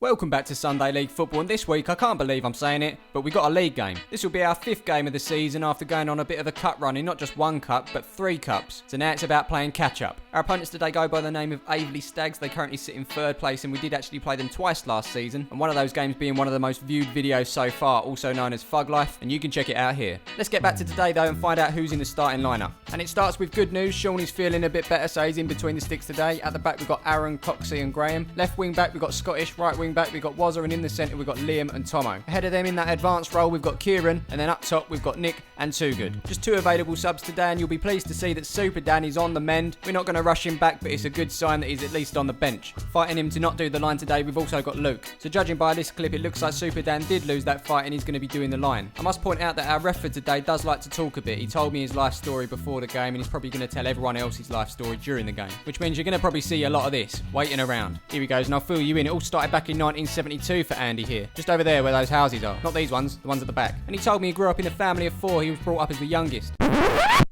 Welcome back to Sunday League Football, and this week, I can't believe I'm saying it, but we got a league game. This will be our 5th game of the season after going on a bit of a cup run in not just 1 cup, but 3 cups. So now it's about playing catch-up. Our opponents today go by the name of Aveley Stags. They currently sit in 3rd place, and we did actually play them twice last season, and one of those games being one of the most viewed videos so far, also known as Fug Life, and you can check it out here. Let's get back to today though and find out who's in the starting lineup. And it starts with good news. Sean is feeling a bit better, so he's in between the sticks today. At the back we've got Aaron, Coxey and Graham. Left wing back we've got Scottish. Right wing back we've got Wazza, and in the centre we've got Liam and Tomo. Ahead of them in that advanced role we've got Kieran, and then up top we've got Nick and Too Good. Just 2 available subs today, and you'll be pleased to see that Super Dan is on the mend. We're not going to rush him back, but it's a good sign that he's at least on the bench. Fighting him to not do the line today, we've also got Luke. So judging by this clip, it looks like Super Dan did lose that fight and he's going to be doing the line. I must point out that our ref for today does like to talk a bit. He told me his life story before the game, and he's probably going to tell everyone else his life story during the game, which means you're going to probably see a lot of this waiting around. Here he goes, and I'll fill you in. It all started back in 1972 for Andy here, just over there where those houses are. Not these ones, the ones at the back. And he told me he grew up in a family of 4. He was brought up as the youngest.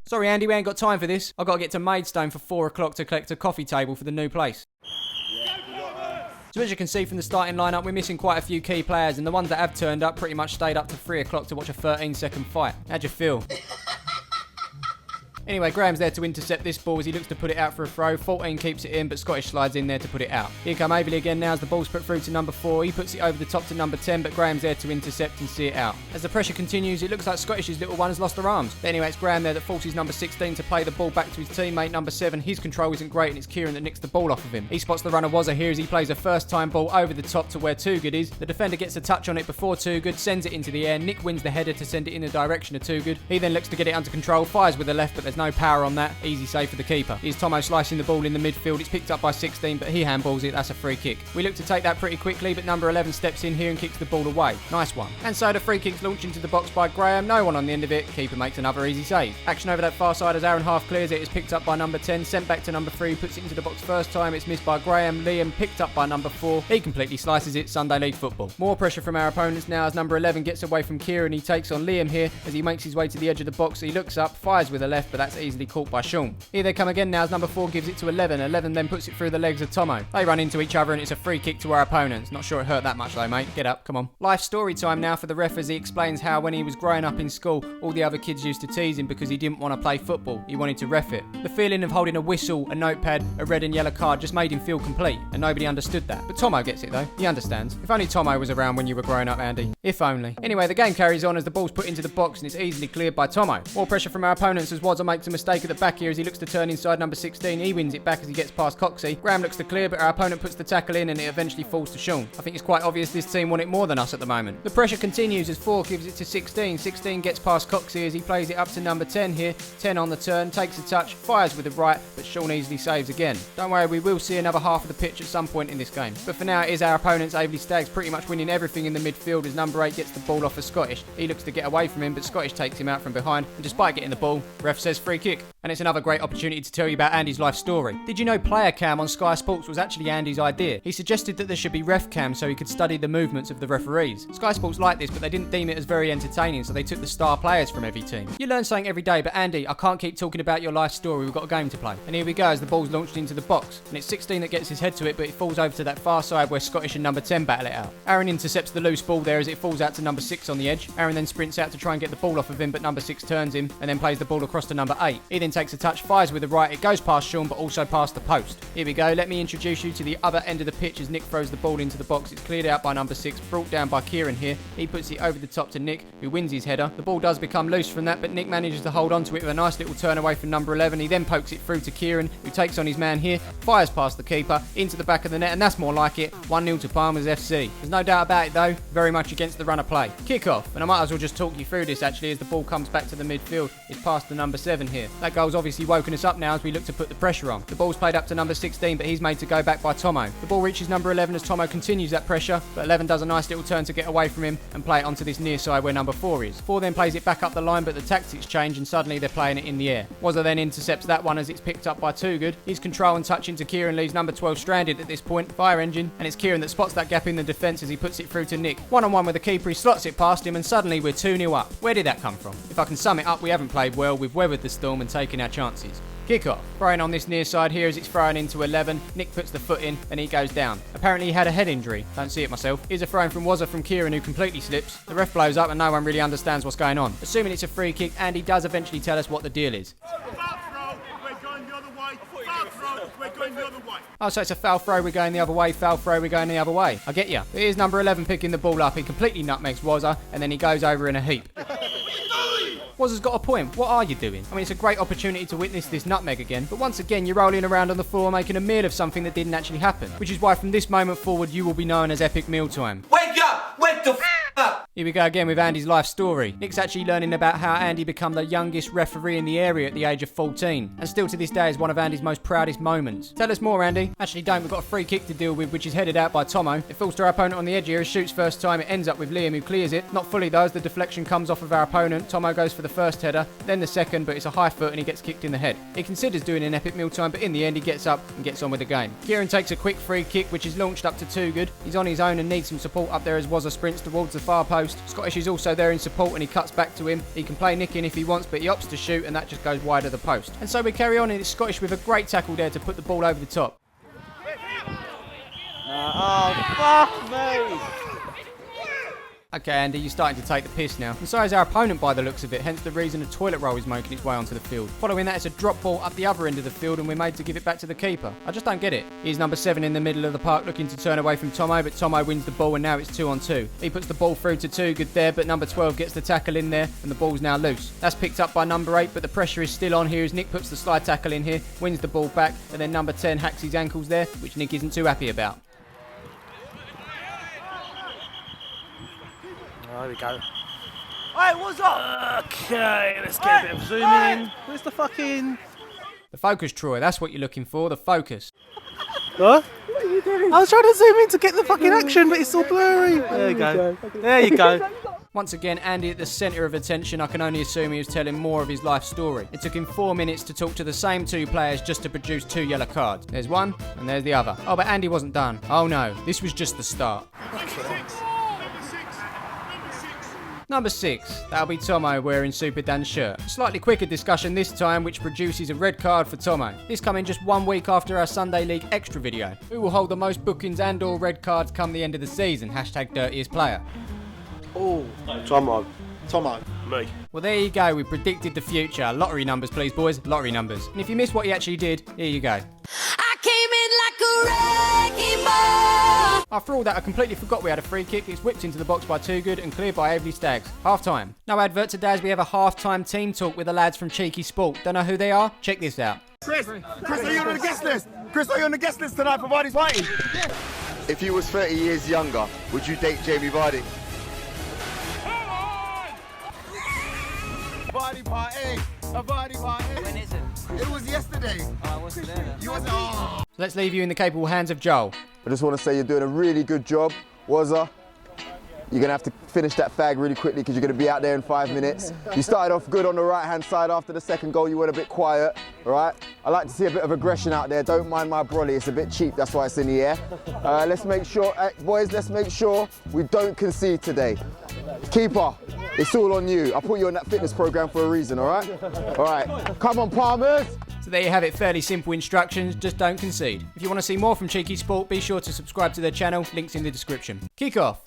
Sorry Andy, we ain't got time for this. I've got to get to Maidstone for 4 o'clock to collect a coffee table for the new place. So as you can see from the starting lineup, we're missing quite a few key players, and the ones that have turned up pretty much stayed up to 3 o'clock to watch a 13-second fight. How'd you feel? Anyway, Graham's there to intercept this ball as he looks to put it out for a throw. 14 keeps it in, but Scottish slides in there to put it out. Here come Aveley again now as the ball's put through to number 4. He puts it over the top to number 10, but Graham's there to intercept and see it out. As the pressure continues, it looks like Scottish's little one has lost her arms. But anyway, it's Graham there that forces number 16 to play the ball back to his teammate number 7. His control isn't great, and it's Kieran that nicks the ball off of him. He spots the runner Wazza here as he plays a first-time ball over the top to where Too Good is. The defender gets a touch on it before Too Good, sends it into the air. Nick wins the header to send it in the direction of Too Good. He then looks to get it under control, fires with the left, but there's no power on that. Easy save for the keeper. Here's Tomo slicing the ball in the midfield. It's picked up by 16, but he handballs it. That's a free kick. We look to take that pretty quickly, but number 11 steps in here and kicks the ball away. Nice one. And so the free kick's launched into the box by Graham. No one on the end of it. Keeper makes another easy save. Action over that far side as Aaron half clears it. It's picked up by number 10, sent back to number 3, puts it into the box first time. It's missed by Graham. Liam picked up by number 4. He completely slices it. Sunday League Football. More pressure from our opponents now as number 11 gets away from Kieran. He takes on Liam here as he makes his way to the edge of the box. He looks up, fires with the left, but that's easily caught by Sean. Here they come again now as number 4 gives it to 11. 11 then puts it through the legs of Tomo. They run into each other and it's a free kick to our opponents. Not sure it hurt that much though, mate. Get up, come on. Life story time now for the ref as he explains how when he was growing up in school, all the other kids used to tease him because he didn't want to play football. He wanted to ref it. The feeling of holding a whistle, a notepad, a red and yellow card just made him feel complete, and nobody understood that. But Tomo gets it though. He understands. If only Tomo was around when you were growing up, Andy. If only. Anyway, the game carries on as the ball's put into the box and it's easily cleared by Tomo. More pressure from our opponents as Wazza makes a mistake at the back here as he looks to turn inside number 16. He wins it back as he gets past Coxey. Graham looks to clear, but our opponent puts the tackle in and it eventually falls to Sean. I think it's quite obvious this team want it more than us at the moment. The pressure continues as 4 gives it to 16. 16 gets past Coxey as he plays it up to number 10 here. 10 on the turn, takes a touch, fires with the right, but Sean easily saves again. Don't worry, we will see another half of the pitch at some point in this game. But for now, it is our opponent's Aveley Stags pretty much winning everything in the midfield as number 8 gets the ball off of Scottish. He looks to get away from him, but Scottish takes him out from behind, and despite getting the ball, ref says free kick. And it's another great opportunity to tell you about Andy's life story. Did you know player cam on Sky Sports was actually Andy's idea? He suggested that there should be ref cam so he could study the movements of the referees. Sky Sports liked this, but they didn't deem it as very entertaining, so they took the star players from every team. You learn something every day, but Andy, I can't keep talking about your life story. We've got a game to play. And here we go as the ball's launched into the box. And it's 16 that gets his head to it, but it falls over to that far side where Scottish and number 10 battle it out. Aaron intercepts the loose ball there as it falls out to number 6 on the edge. Aaron then sprints out to try and get the ball off of him, but number 6 turns him and then plays the ball across to number 8. He then takes a touch, fires with the right. It goes past Sean, but also past the post. Here we go. Let me introduce you to the other end of the pitch as Nick throws the ball into the box. It's cleared out by number 6, brought down by Kieran here. He puts it over the top to Nick, who wins his header. The ball does become loose from that, but Nick manages to hold on to it with a nice little turn away from number 11. He then pokes it through to Kieran, who takes on his man here, fires past the keeper, into the back of the net, and that's more like it. 1-0 to Palmer's FC. There's no doubt about it though, very much against the run of play. Kick off, and I might as well just talk you through this actually as the ball comes back to the midfield. It's past the number 7 here. That goal's obviously woken us up now as we look to put the pressure on. The ball's played up to number 16, but he's made to go back by Tomo. The ball reaches number 11 as Tomo continues that pressure, but 11 does a nice little turn to get away from him and play it onto this near side where number 4 is. 4 then plays it back up the line, but the tactics change and suddenly they're playing it in the air. Wazza then intercepts that one as it's picked up by Too Good. His control and touch into Kieran leaves number 12 stranded at this point. Fire engine, and it's Kieran that spots that gap in the defence as he puts it through to Nick. One-on-one with the keeper, he slots it past him and suddenly we're 2-0 up. Where did that come from? If I can sum it up, we haven't played well, we've weathered the storm and taken our chances. Kick off. Throwing on this near side here as it's thrown into 11. Nick puts the foot in and he goes down. Apparently he had a head injury. Don't see it myself. Here's a throw in from Wazza from Kieran who completely slips. The ref blows up and no one really understands what's going on. Assuming it's a free kick, Andy does eventually tell us what the deal is. Oh, so it's a foul throw, we're going the other way, foul throw, we're going the other way. I get you. But here's number 11 picking the ball up. He completely nutmegs Wazza and then he goes over in a heap. Wazza's got a point. What are you doing? I mean, it's a great opportunity to witness this nutmeg again, but once again, you're rolling around on the floor making a meal of something that didn't actually happen, which is why from this moment forward, you will be known as Epic Mealtime. Wake up! Wake the f up! Here we go again with Andy's life story. Nick's actually learning about how Andy became the youngest referee in the area at the age of 14, and still to this day is one of Andy's most proudest moments. Tell us more, Andy. Actually don't, we've got a free kick to deal with, which is headed out by Tomo. It falls to our opponent on the edge here, shoots first time, it ends up with Liam who clears it. Not fully though, as the deflection comes off of our opponent. Tomo goes for the first header, then the second, but it's a high foot and he gets kicked in the head. He considers doing an epic mealtime, but in the end he gets up and gets on with the game. Kieran takes a quick free kick, which is launched up to Too Good. He's on his own and needs some support up there as Wazza sprints towards the far post. Scottish is also there in support and he cuts back to him. He can play Nick in if he wants, but he opts to shoot and that just goes wide of the post. And so we carry on, and it's Scottish with a great tackle there to put the ball over the top. Oh, fuck me! Okay, Andy, you're starting to take the piss now. And so is our opponent by the looks of it, hence the reason a toilet roll is making its way onto the field. Following that, it's a drop ball up the other end of the field and we're made to give it back to the keeper. I just don't get it. Here's number 7 in the middle of the park looking to turn away from Tomo, but Tomo wins the ball and now it's 2-on-2. He puts the ball through to Too Good there, but number 12 gets the tackle in there and the ball's now loose. That's picked up by number 8, but the pressure is still on here as Nick puts the slide tackle in here, wins the ball back, and then number 10 hacks his ankles there, which Nick isn't too happy about. Oh, there we go. Hey, what's up? Okay, let's get a bit of zoom in. Where's the fucking... The focus, Troy, that's what you're looking for, the focus. What? What are you doing? I was trying to zoom in to get the fucking action, but it's all blurry. There you go. There you go. Once again, Andy at the centre of attention. I can only assume he was telling more of his life story. It took him 4 minutes to talk to the same 2 players just to produce 2 yellow cards. There's one, and there's the other. Oh, but Andy wasn't done. Oh no, this was just the start. Number 6, that'll be Tomo wearing Super Dan's shirt. Slightly quicker discussion this time, which produces a red card for Tomo. This coming just 1 week after our Sunday League extra video. Who will hold the most bookings and or red cards come the end of the season? Hashtag dirtiest player. Oh, Tomo. Me. Well, there you go. We predicted the future. Lottery numbers, please, boys. Lottery numbers. And if you missed what he actually did, here you go. I came in like a wrecking ball. After all that, I completely forgot we had a free kick. It's whipped into the box by Too Good and cleared by Aveley Stags. Half time. No advert today as we have a half-time team talk with the lads from Cheeky Sport. Don't know who they are? Check this out. Chris, are you on the guest list? Chris, are you on the guest list tonight for Vardy's party? If you was 30 years younger, would you date Jamie Vardy? Vardy party, a Vardy party. When is it? It was yesterday. Oh, I wasn't there. You wasn't. Oh. Let's leave you in the capable hands of Joel. I just want to say you're doing a really good job, Wazza. You're going to have to finish that fag really quickly because you're going to be out there in 5 minutes. You started off good on the right-hand side. After the second goal, you went a bit quiet, all right? I like to see a bit of aggression out there. Don't mind my brolly. It's a bit cheap. That's why it's in the air. Let's make sure, boys, let's make sure we don't concede today. Keeper, it's all on you. I put you on that fitness program for a reason, all right? All right, come on, Palmers. So there you have it, fairly simple instructions, just don't concede. If you want to see more from Cheeky Sport, be sure to subscribe to their channel, links in the description. Kick off.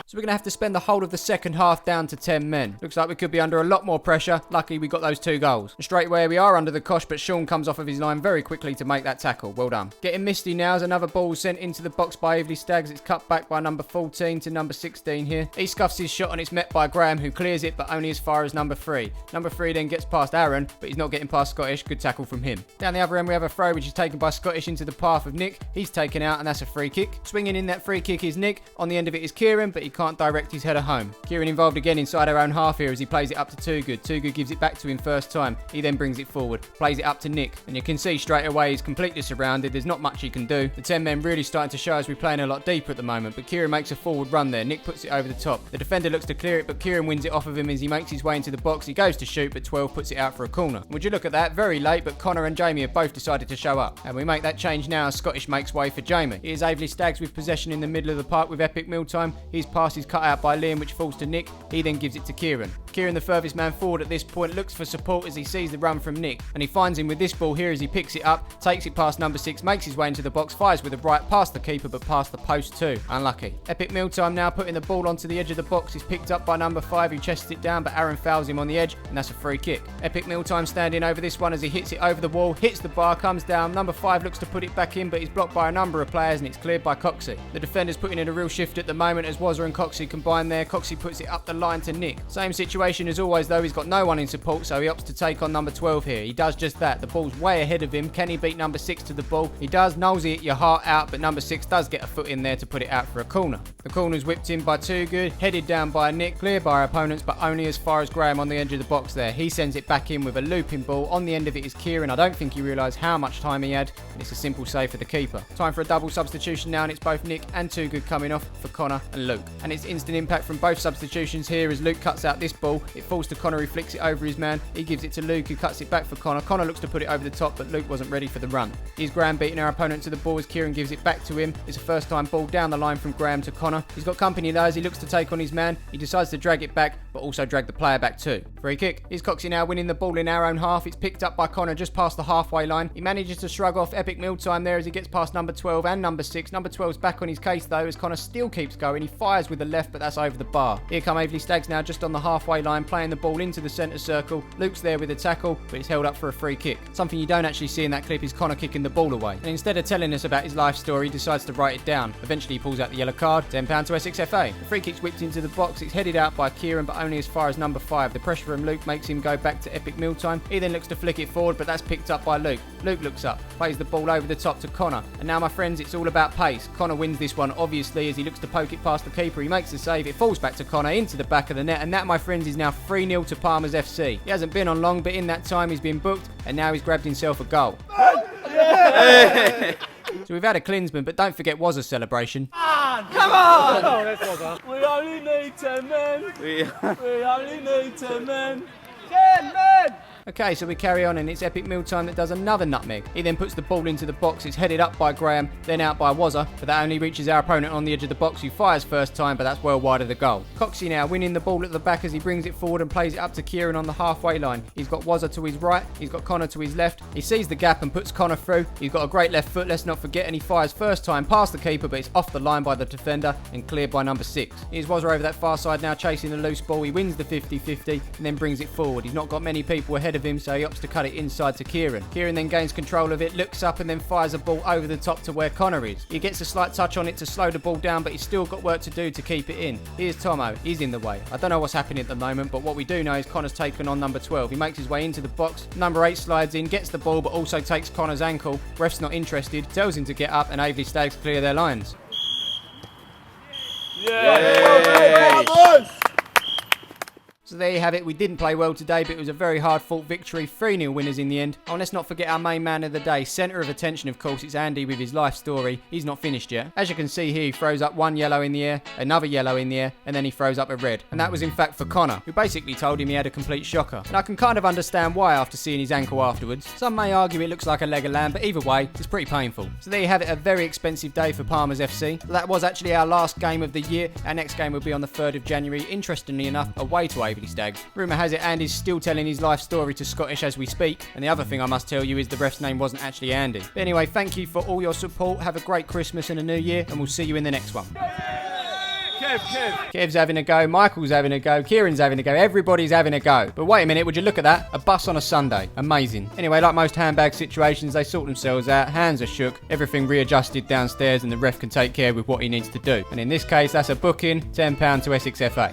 So we're going to have to spend the whole of the second half down to 10 men. Looks like we could be under a lot more pressure. Lucky we got those 2 goals. And straight away we are under the cosh, but Sean comes off of his line very quickly to make that tackle. Well done. Getting misty now as another ball sent into the box by Aveley Stags. It's cut back by number 14 to number 16 here. He scuffs his shot and it's met by Graham, who clears it, but only as far as number 3. Number 3 then gets past Aaron, but he's not getting past Scottish. Good tackle from him. Down the other end we have a throw which is taken by Scottish into the path of Nick. He's taken out and that's a free kick. Swinging in that free kick is Nick. On the end of it is Kieran, but he can't direct his header home. Kieran involved again inside our own half here as he plays it up to Too Good. Too Good gives it back to him first time. He then brings it forward, plays it up to Nick, and you can see straight away he's completely surrounded. There's not much he can do. The 10 men really starting to show as we're playing a lot deeper at the moment, but Kieran makes a forward run there. Nick puts it over the top. The defender looks to clear it, but Kieran wins it off of him as he makes his way into the box. He goes to shoot, but 12 puts it out for a corner. Would you look at that? Very late, but Connor and Jamie have both decided to show up. And we make that change now as Scottish makes way for Jamie. Here's Aveley Stags with possession in the middle of the park with epic mealtime. His pass is cut out by Liam, which falls to Nick. He then gives it to Kieran. Kieran, the furthest man forward at this point, looks for support as he sees the run from Nick, and he finds him with this ball here as he picks it up, takes it past number 6, makes his way into the box, fires with a right past the keeper but past the post too. Unlucky. Epic Mealtime now putting the ball onto the edge of the box is picked up by number 5 who chests it down, but Aaron fouls him on the edge and that's a free kick. Epic Mealtime standing over this one as he hits it over the wall, hits the bar, comes down. Number 5 looks to put it back in but he's blocked by a number of players and it's cleared by Coxey. The defender's putting in a real shift at the moment as Wazza and Coxey combine there. Coxey puts it up the line to Nick. Same situation as always though, he's got no one in support so he opts to take on number 12 here. He does just that. The ball's way ahead of him. Can he beat number 6 to the ball? He does. Nosey at your heart out, but number 6 does get a foot in there to put it out for a corner. The corner's whipped in by Too Good, headed down by Nick, cleared by our opponents but only as far as Graham on the edge of the box there. He sends it back in with a looping ball. On the end of it is Kieran. I don't think he realised how much time he had, and it's a simple save for the keeper. Time for a double substitution now, and it's both Nick and Too Good coming off for Connor and Luke. And it's instant impact from both substitutions here as Luke cuts out this ball. It falls to Connor who flicks it over his man. He gives it to Luke who cuts it back for Connor. Connor looks to put it over the top but Luke wasn't ready for the run. Here's Graham beating our opponent to the ball as Kieran gives it back to him. It's a first time ball down the line from Graham to Connor. He's got company though as he looks to take on his man. He decides to drag it back but also drag the player back too. Free kick. Here's Coxey now winning the ball in our own half. It's picked up by Connor just past the halfway line. He manages to shrug off Epic Mealtime there as he gets past number 12 and number 6. Number 12's back on his case though as Connor still keeps going. He fires with the left but that's over the bar. Here come Aveley Stags now just on the halfway line playing the ball into the centre circle. Luke's there with a tackle but it's held up for a free kick. Something you don't actually see in that clip is Connor kicking the ball away. And instead of telling us about his life story, he decides to write it down. Eventually he pulls out the yellow card. £10 to Essex FA. The free kick's whipped into the box. It's headed out by Kieran but only as far as number 5. The pressure from Luke makes him go back to Epic Mealtime. He then looks to flick it forward but that's picked up by Luke. Luke looks up, plays the ball over the top to Connor. And now my friends, it's all about pace. Connor wins this one obviously as he looks to poke it past the keeper. He makes the save. It falls back to Connor into the back of the net and that my friends is now 3-0 to Palmer's FC. He hasn't been on long but in that time he's been booked and now he's grabbed himself a goal. So we've had a Klinsman, but don't forget Wazza's celebration. Come on! Oh, that's Wazza. We only need 10 men. We only need 10 men. 10 men! Okay, so we carry on and it's Epic Mealtime that does another nutmeg. He then puts the ball into the box. It's headed up by Graham, then out by Wazza, but that only reaches our opponent on the edge of the box who fires first time, but that's well wide of the goal. Coxey now winning the ball at the back as he brings it forward and plays it up to Kieran on the halfway line. He's got Wazza to his right, he's got Connor to his left. He sees the gap and puts Connor through. He's got a great left foot, let's not forget, and he fires first time past the keeper, but it's off the line by the defender and cleared by number 6. Here's Wazza over that far side now chasing the loose ball. He wins the 50-50 and then brings it forward. He's not got many people ahead of him, so he opts to cut it inside to Kieran. Kieran then gains control of it, looks up and then fires a ball over the top to where Connor is. He gets a slight touch on it to slow the ball down, but he's still got work to do to keep it in. Here's Tomo. He's in the way. I don't know what's happening at the moment, but what we do know is Connor's taken on number 12. He makes his way into the box. Number 8 slides in, gets the ball, but also takes Connor's ankle. Ref's not interested, tells him to get up, and Aveley Stags clear their lines. So there you have it. We didn't play well today, but it was a very hard-fought victory. 3-0 winners in the end. Oh, and let's not forget our main man of the day. Centre of attention, of course, it's Andy with his life story. He's not finished yet. As you can see here, he throws up one yellow in the air, another yellow in the air, and then he throws up a red. And that was in fact for Connor, who basically told him he had a complete shocker. And I can kind of understand why after seeing his ankle afterwards. Some may argue it looks like a leg of lamb, but either way, it's pretty painful. So there you have it, a very expensive day for Palmer's FC. That was actually our last game of the year. Our next game will be on the 3rd of January, interestingly enough, away to Aveley Stags. Rumour has it Andy's still telling his life story to Scottish as we speak, and the other thing I must tell you is the ref's name wasn't actually Andy. But anyway, thank you for all your support, have a great Christmas and a new year, and we'll see you in the next one. Kev's having a go, Michael's having a go, Kieran's having a go, everybody's having a go. But wait a minute, would you look at that? A bus on a Sunday. Amazing. Anyway, like most handbag situations, they sort themselves out, hands are shook, everything readjusted downstairs, and the ref can take care with what he needs to do. And in this case, that's a booking, £10 to Essex FA.